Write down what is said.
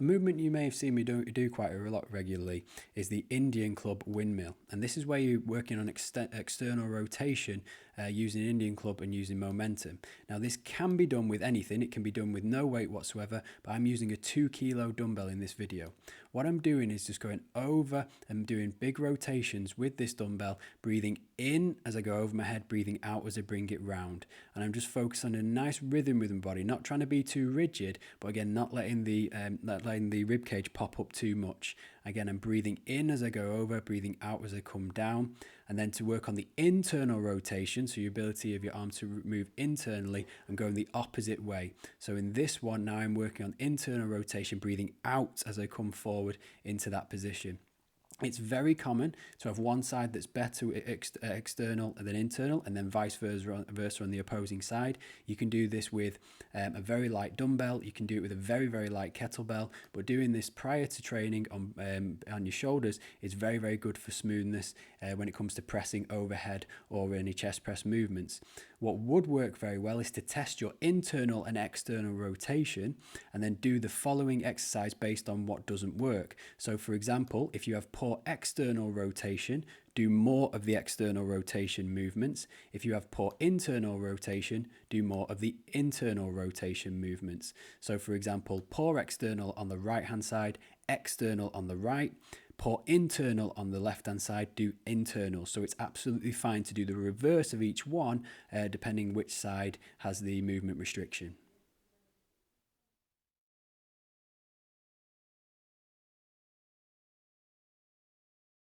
A movement you may have seen me do quite a lot regularly is the Indian club windmill. And this is where you're working on external rotation using Indian club and using momentum. Now this can be done with anything. It can be done with no weight whatsoever, but I'm using a 2 kilo dumbbell in this video. What I'm doing is just going over and doing big rotations with this dumbbell, breathing in as I go over my head, breathing out as I bring it round. And I'm just focused on a nice rhythm with my body, not trying to be too rigid, but again, not letting the rib cage pop up too much. Again, I'm breathing in as I go over, breathing out as I come down. And then to work on the internal rotation, so your ability of your arm to move internally, I'm going the opposite way. So in this one, now I'm working on internal rotation, breathing out as I come forward into that position. It's very common to have one side that's better external than internal, and then vice versa on the opposing side. You can do this with a very light dumbbell. You can do it with a very, very light kettlebell, but doing this prior to training on your shoulders is very, very good for smoothness when it comes to pressing overhead or any chest press movements. What would work very well is to test your internal and external rotation and then do the following exercise based on what doesn't work. So for example, if you have poor external rotation, do more of the external rotation movements. If you have poor internal rotation, do more of the internal rotation movements. So for example, poor external on the right hand side, external on the right. Poor internal on the left hand side, do internal. So it's absolutely fine to do the reverse of each one depending which side has the movement restriction.